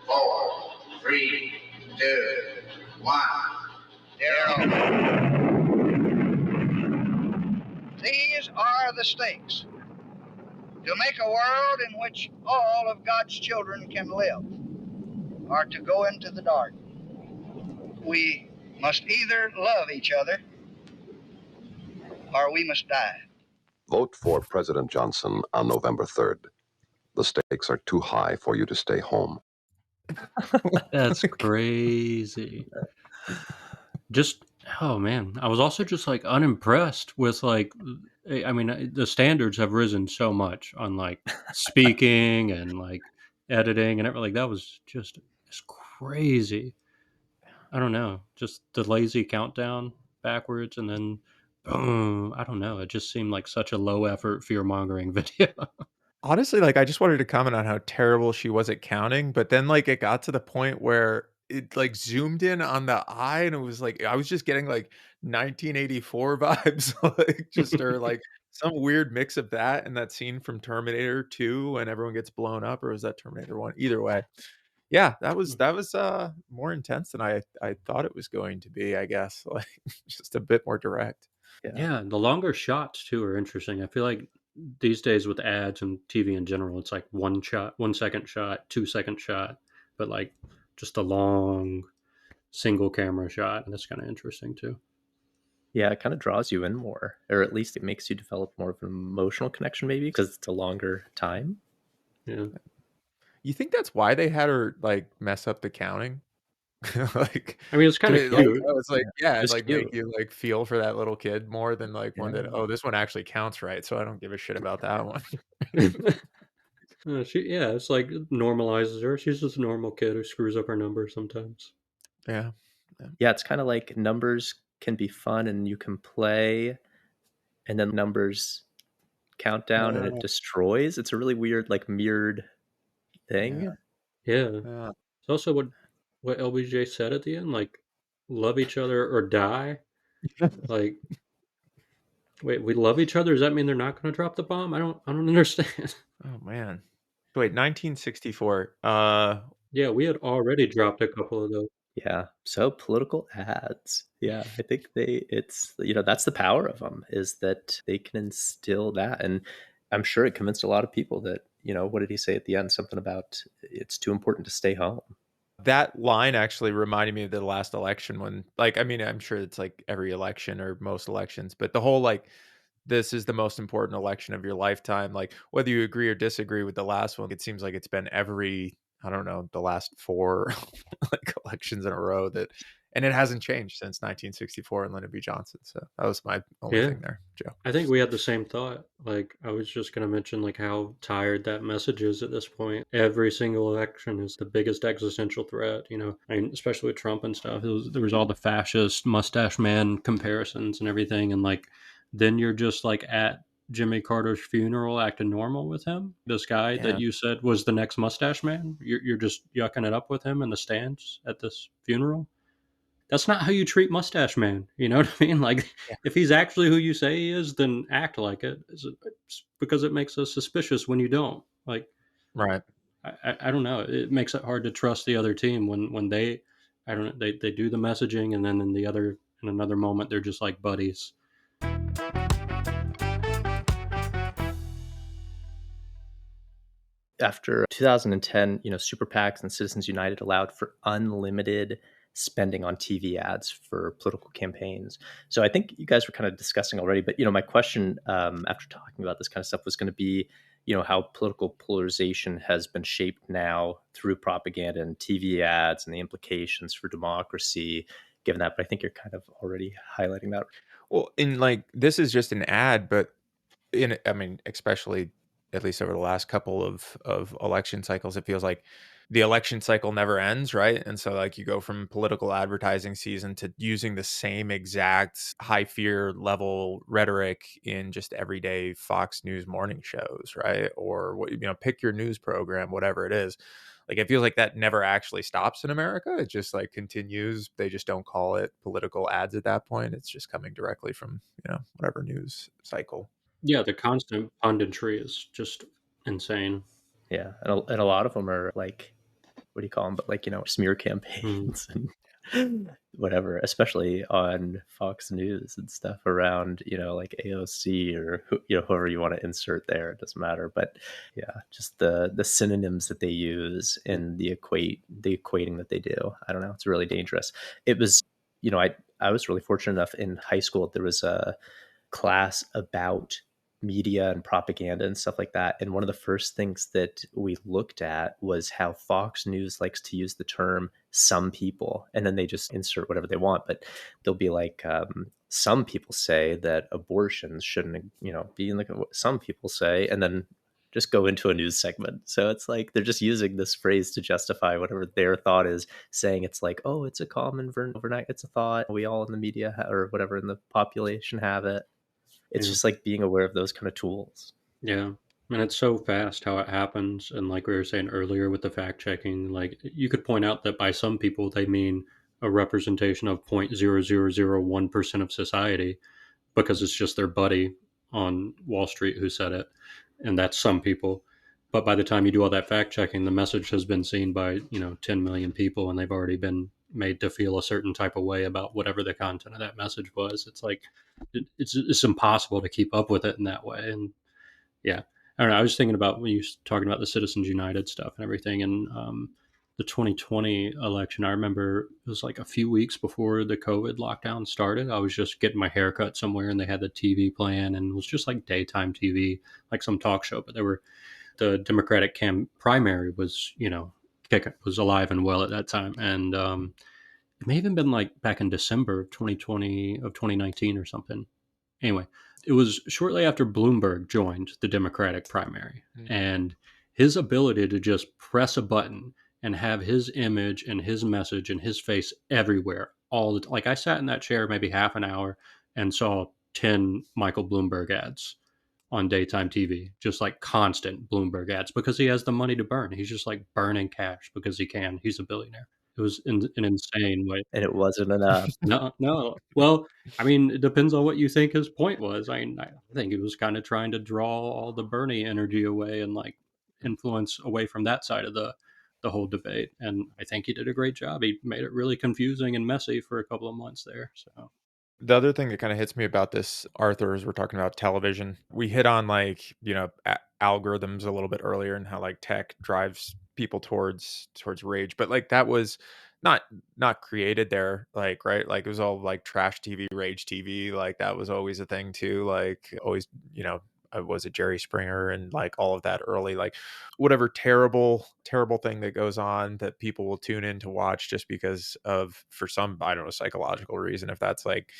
4, 3, 2, 1, 0. These are the stakes. To make a world in which all of God's children can live, or to go into the dark. We must either love each other, or we must die. Vote for President Johnson on November 3rd. The stakes are too high for you to stay home. That's crazy. Oh man, I was also just like unimpressed with like, I mean, the standards have risen so much on like speaking and like editing and everything. Like that was just crazy. I don't know, just the lazy countdown backwards and then boom. I don't know. It just seemed like such a low effort fear mongering video. Honestly, like I just wanted to comment on how terrible she was at counting, but then like it got to the point where it like zoomed in on the eye and it was like I was just getting like 1984 vibes, like just or like some weird mix of that and that scene from Terminator 2 when everyone gets blown up, or was that Terminator 1? Either way. Yeah, that was more intense than I thought it was going to be, I guess. Like just a bit more direct. Yeah, the longer shots too are interesting. I feel like these days with ads and TV in general, it's like 1 second shot, 2 second shot, but like just a long single camera shot. And that's kind of interesting too. Yeah, it kind of draws you in more, or at least it makes you develop more of an emotional connection, maybe because it's a longer time. Yeah. You think that's why they had her like mess up the counting? Like, I mean, it's kind of like, cute. it's like, yeah, it's It's like cute. make you like feel for that little kid more than like one that, Yeah. oh, this one actually counts right, so I don't give a shit about that one. It's like normalizes her. She's just a normal kid who screws up her numbers sometimes. Yeah. Yeah, it's kind of like numbers can be fun and you can play, and then Oh, numbers count down and it destroys. It's a really weird, like mirrored thing. Yeah. Yeah. It's also what LBJ said at the end, like, love each other or die. Like, wait, we love each other? Does that mean they're not going to drop the bomb? I don't understand. Oh man. Wait, 1964. Yeah, we had already dropped a couple of those. Yeah. So political ads. Yeah, I think it's that's the power of them, is that they can instill that. And I'm sure it convinced a lot of people that, what did he say at the end? Something about it's too important to stay home. That line actually reminded me of the last election when, like, I mean, I'm sure it's like every election or most elections, but the whole like, this is the most important election of your lifetime. Like, whether you agree or disagree with the last one, it seems like it's been every, I don't know, the last 4 like elections in a row and it hasn't changed since 1964 and Lyndon B. Johnson. So that was my only thing there, Joe. I think we had the same thought. Like, I was just going to mention like how tired that message is at this point. Every single election is the biggest existential threat, I mean, especially with Trump and stuff. There was all the fascist mustache man comparisons and everything. And like, then you're just like at Jimmy Carter's funeral acting normal with him? This guy that Yeah. you said was the next mustache man? You're just yucking it up with him in the stands at this funeral? That's not how you treat mustache man. You know what I mean? Like, Yeah. if he's actually who you say he is, then act like it. It's because it makes us suspicious when you don't. Like, Right. I don't know. It makes it hard to trust the other team when they, I don't know, they do the messaging, and then in another moment they're just like buddies. After 2010, super PACs and Citizens United allowed for unlimited spending on TV ads for political campaigns. So I think you guys were kind of discussing already, but my question after talking about this kind of stuff was going to be, how political polarization has been shaped now through propaganda and TV ads and the implications for democracy, given that. But I think you're kind of already highlighting that. Well, in like this is just an ad, but I mean, especially at least over the last couple of election cycles, it feels like the election cycle never ends, right? And so like you go from political advertising season to using the same exact high fear level rhetoric in just everyday Fox News morning shows, right? Or what pick your news program, whatever it is. Like it feels like that never actually stops in America. It just like continues. They just don't call it political ads at that point. It's just coming directly from, whatever news cycle. Yeah, the constant punditry is just insane. Yeah, and a lot of them are like, what do you call them? But like smear campaigns and whatever, especially on Fox News and stuff around like AOC or whoever you want to insert there. It doesn't matter, but yeah, just the synonyms that they use and the equating that they do. I don't know. It's really dangerous. It was I was really fortunate enough in high school. There was a class about media and propaganda and stuff like that. And one of the first things that we looked at was how Fox News likes to use the term some people, and then they just insert whatever they want. But they'll be like, some people say that abortions shouldn't, be in the, some people say, and then just go into a news segment. So it's like they're just using this phrase to justify whatever their thought is, saying it's like, oh, it's a common overnight, it's a thought. We all in the media or whatever in the population have it. It's Yeah. just like being aware of those kind of tools. Yeah. And it's so fast how it happens. And like we were saying earlier with the fact checking, like you could point out that by some people, they mean a representation of 0.0001% of society because it's just their buddy on Wall Street who said it. And that's some people. But by the time you do all that fact checking, the message has been seen by, 10 million people, and they've already been made to feel a certain type of way about whatever the content of that message was. It's like, it's impossible to keep up with it in that way. And yeah, I don't know. I was thinking about when you were talking about the Citizens United stuff and everything, and the 2020 election. I remember it was like a few weeks before the COVID lockdown started. I was just getting my hair cut somewhere, and they had the TV playing, and it was just like daytime TV, like some talk show. But the Democratic primary was, was alive and well at that time, and it may have even been like back in December of 2019 or something. Anyway, it was shortly after Bloomberg joined the Democratic primary, and his ability to just press a button and have his image and his message and his face everywhere all the like I sat in that chair maybe half an hour and saw 10 Michael Bloomberg ads on daytime TV, just like constant Bloomberg ads because he has the money to burn. He's just like burning cash because he can. He's a billionaire. It was an insane way. And it wasn't enough. No. Well, I mean, it depends on what you think his point was. I mean, I think he was kind of trying to draw all the Bernie energy away and like influence away from that side of the whole debate. And I think he did a great job. He made it really confusing and messy for a couple of months there. So The other thing that kind of hits me about this, Arthur, is we're talking about television. We hit on like, algorithms a little bit earlier and how like tech drives people towards rage, but like that was not created there, like, right? Like it was all like trash TV, rage TV, like that was always a thing too. Like always, was it Jerry Springer and like all of that early, like whatever terrible thing that goes on that people will tune in to watch just because of, for some, I don't know, psychological reason, if that's like,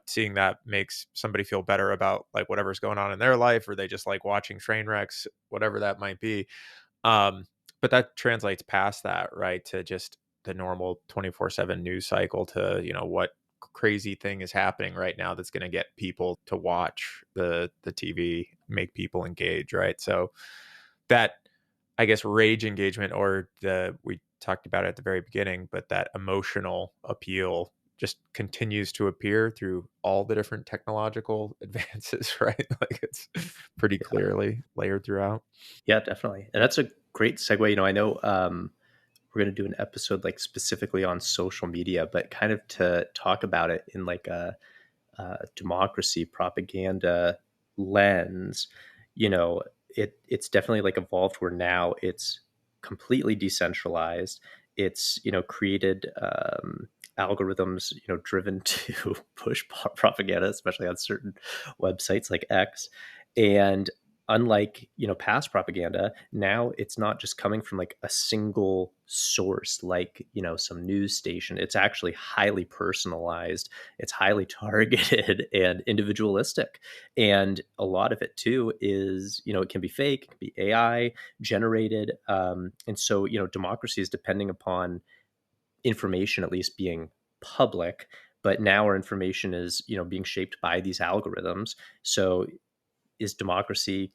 seeing that makes somebody feel better about like whatever's going on in their life, or they just like watching train wrecks, whatever that might be. But that translates past that, right, to just the normal 24/7 news cycle, to, what crazy thing is happening right now that's going to get people to watch the TV, make people engage, right? So that, I guess, rage engagement, or we talked about it at the very beginning, but that emotional appeal just continues to appear through all the different technological advances, right? Like it's pretty clearly layered throughout. Yeah, definitely. And that's a great segue. I know we're going to do an episode like specifically on social media, but kind of to talk about it in like a democracy propaganda lens, it's definitely like evolved where now it's completely decentralized. It's, created algorithms, driven to push propaganda, especially on certain websites like X. And unlike, past propaganda, now it's not just coming from like a single source, like, some news station. It's actually highly personalized, it's highly targeted and individualistic. And a lot of it too is, it can be fake, it can be AI generated. And so, democracy is depending upon information at least being public, but now our information is, being shaped by these algorithms. So is democracy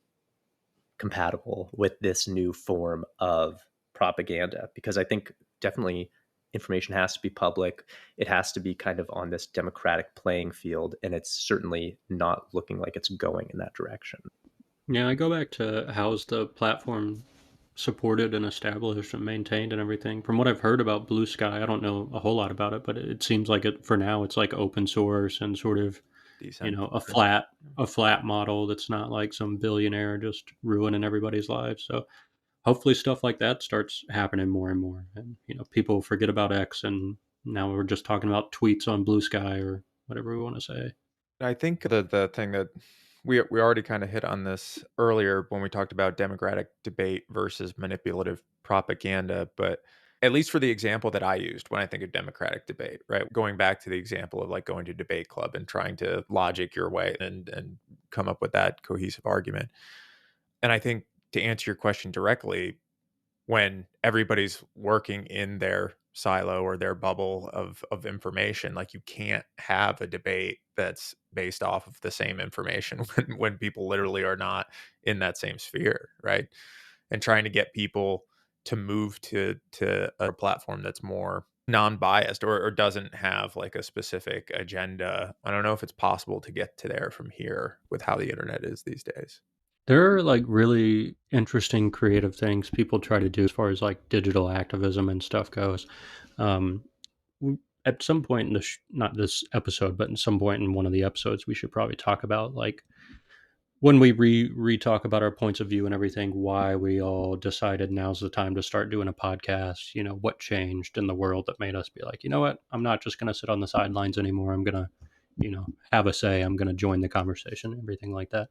compatible with this new form of propaganda? Because I think definitely information has to be public. It has to be kind of on this democratic playing field, and it's certainly not looking like it's going in that direction. Yeah, I go back to how's the platform supported and established and maintained and everything. From what I've heard about Blue Sky, I don't know a whole lot about it, but it seems like it for now it's like open source and sort of a flat model that's not like some billionaire just ruining everybody's lives. So hopefully stuff like that starts happening more and more, and people forget about X, and now we're just talking about tweets on Blue Sky or whatever we want to say. I think the thing that we already kind of hit on this earlier when we talked about democratic debate versus manipulative propaganda, but at least for the example that I used when I think of democratic debate, right? Going back to the example of like going to debate club and trying to logic your way and come up with that cohesive argument. And I think to answer your question directly, when everybody's working in their silo or their bubble of information, like you can't have a debate that's based off of the same information when people literally are not in that same sphere, right? And trying to get people to move to a platform that's more non-biased or doesn't have like a specific agenda. I don't know if it's possible to get to there from here with how the internet is these days. There are like really interesting creative things people try to do as far as like digital activism and stuff goes. Um, at some point in not this episode, but in some point in one of the episodes, we should probably talk about like when we re-talk about our points of view and everything, why we all decided now's the time to start doing a podcast, what changed in the world that made us be like, you know what, I'm not just going to sit on the sidelines anymore. I'm going to, have a say. I'm going to join the conversation, everything like that.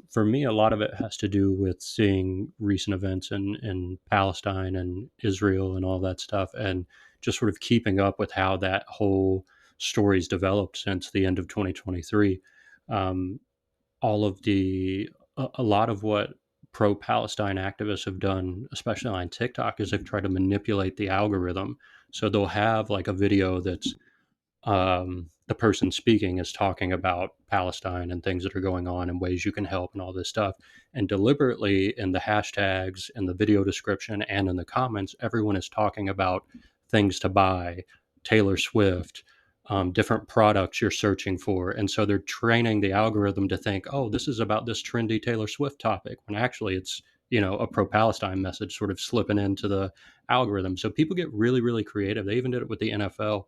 For me, a lot of it has to do with seeing recent events in Palestine and Israel and all that stuff, and just sort of keeping up with how that whole story's developed since the end of 2023. All of a lot of what pro-Palestine activists have done, especially on TikTok, is they've tried to manipulate the algorithm. So they'll have like a video that's the person speaking is talking about Palestine and things that are going on and ways you can help and all this stuff. And deliberately in the hashtags and the video description and in the comments, everyone is talking about things to buy, Taylor Swift, different products you're searching for. And so they're training the algorithm to think, oh, this is about this trendy Taylor Swift topic, when actually it's, a pro-Palestine message sort of slipping into the algorithm. So people get really, really creative. They even did it with the NFL.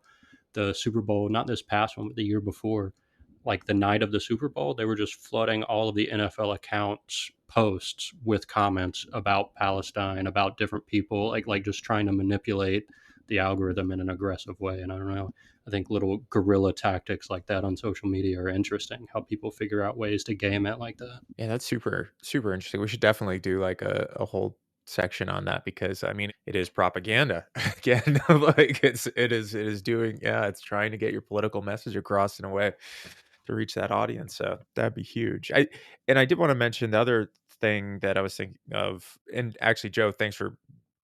The Super Bowl, not this past one, but the year before, like the night of the Super Bowl, they were just flooding all of the NFL accounts posts with comments about Palestine, about different people, like just trying to manipulate the algorithm in an aggressive way. And I don't know, I think little guerrilla tactics like that on social media are interesting, how people figure out ways to game it like that. Yeah, that's super, super interesting. We should definitely do like a whole section on that, because I mean it is propaganda again. Like it is doing, yeah, it's trying to get your political message across in a way to reach that audience. So that'd be huge. I did want to mention the other thing that I was thinking of, and actually Joe, thanks for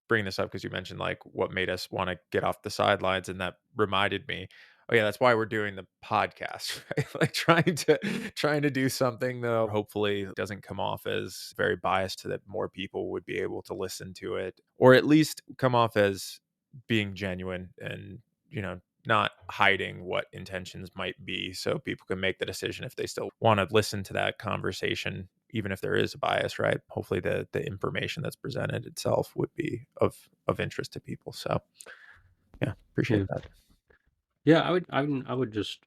bringing this up, because you mentioned like what made us want to get off the sidelines, and that reminded me Oh yeah, that's why we're doing the podcast, right? Like trying to do something that hopefully doesn't come off as very biased, so that more people would be able to listen to it, or at least come off as being genuine and, not hiding what intentions might be, so people can make the decision if they still want to listen to that conversation, even if there is a bias, right? Hopefully the information that's presented itself would be of interest to people. So yeah, appreciate that. Yeah, I would just,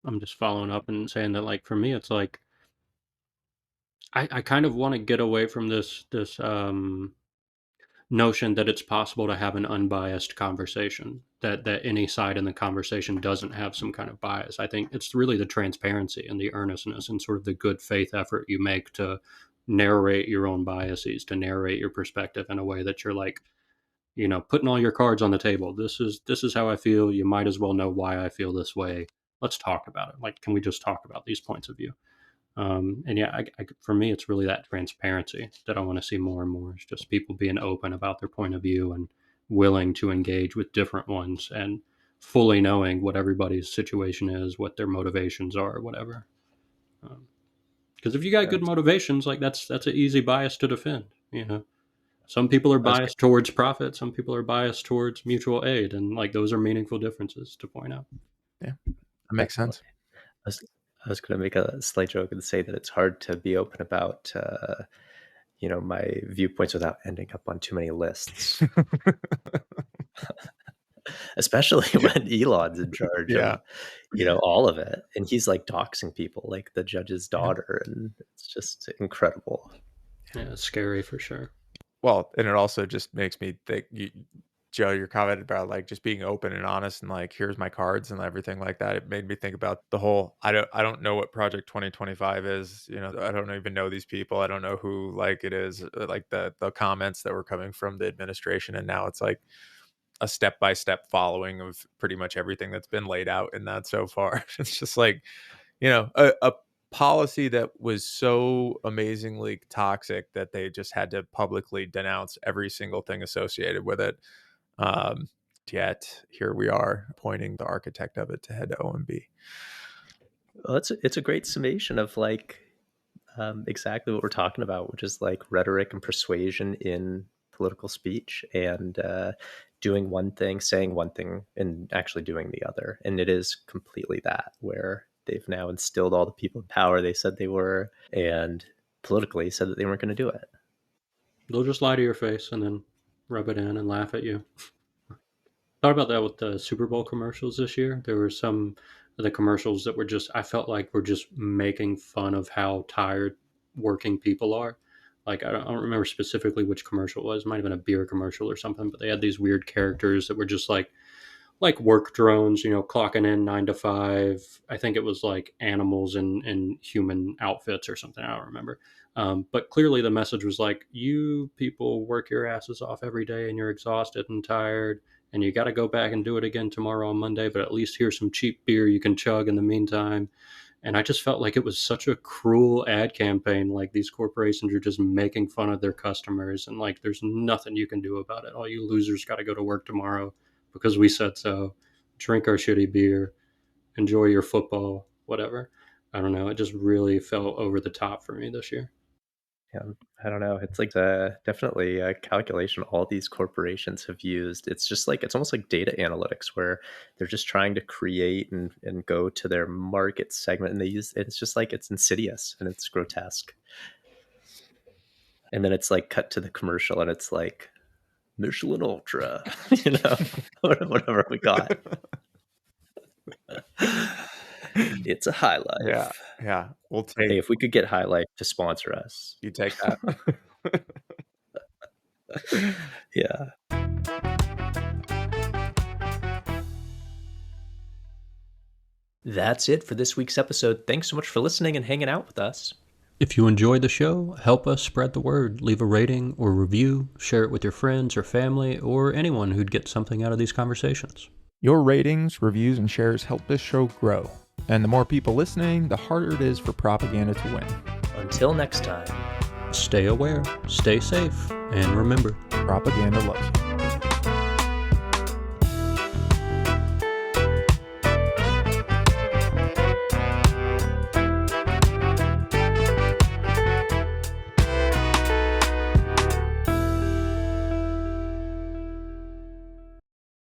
I'm just following up and saying that, like, for me, it's like, I kind of want to get away from this notion that it's possible to have an unbiased conversation, that any side in the conversation doesn't have some kind of bias. I think it's really the transparency and the earnestness and sort of the good faith effort you make to narrate your own biases, to narrate your perspective in a way that you're like, putting all your cards on the table. This is how I feel. You might as well know why I feel this way. Let's talk about it. Like, can we just talk about these points of view? And yeah, for me, it's really that transparency that I want to see more and more. It's just people being open about their point of view and willing to engage with different ones and fully knowing what everybody's situation is, what their motivations are, whatever. Because if you got good motivations, like that's an easy bias to defend. Some people are biased towards profit. Some people are biased towards mutual aid, and like those are meaningful differences to point out. Yeah, that makes sense. I was going to make a slight joke and say that it's hard to be open about, my viewpoints without ending up on too many lists. Especially when Elon's in charge of, all of it. And he's like doxing people like the judge's daughter. And it's just incredible. Yeah, it's scary for sure. Well, and it also just makes me think, Joe, your comment about like just being open and honest and like, here's my cards and everything like that. It made me think about the whole, I don't know what Project 2025 is. I don't even know these people. I don't know who like it is, like the comments that were coming from the administration. And now it's like a step-by-step following of pretty much everything that's been laid out in that so far. It's just like, a policy that was so amazingly toxic that they just had to publicly denounce every single thing associated with it. Yet here we are appointing the architect of it to head to OMB. Well, it's a great summation of like exactly what we're talking about, which is like rhetoric and persuasion in political speech, and doing one thing, saying one thing, and actually doing the other. And it is completely that, where they've now instilled all the people in power they said they were, and politically said that they weren't going to do it. They'll just lie to your face and then rub it in and laugh at you. Thought about that with the Super Bowl commercials this year. There were some of the commercials that were just, I felt like were just making fun of how tired working people are. Like, I don't remember specifically which commercial it was. It might have been a beer commercial or something, but they had these weird characters that were just like work drones, clocking in 9 to 5. I think it was like animals in human outfits or something. I don't remember. But clearly the message was like, you people work your asses off every day and you're exhausted and tired, and you got to go back and do it again tomorrow on Monday, but at least here's some cheap beer you can chug in the meantime. And I just felt like it was such a cruel ad campaign. Like, these corporations are just making fun of their customers, and like there's nothing you can do about it. All you losers got to go to work tomorrow because we said so. Drink our shitty beer, enjoy your football, whatever. I don't know. It just really fell over the top for me this year. Yeah, I don't know. It's like definitely a calculation all these corporations have used. It's just like, it's almost like data analytics, where they're just trying to create and go to their market segment, and they use, it's just like, it's insidious and it's grotesque. And then it's like cut to the commercial and it's like Michelin Ultra, whatever we got. It's a High Life. Yeah. We'll take. Hey, if we could get High Life to sponsor us, you take that. Yeah. That's it for this week's episode. Thanks so much for listening and hanging out with us. If you enjoyed the show, help us spread the word. Leave a rating or review, share it with your friends or family, or anyone who'd get something out of these conversations. Your ratings, reviews, and shares help this show grow. And the more people listening, the harder it is for propaganda to win. Until next time. Stay aware, stay safe, and remember, propaganda loves you.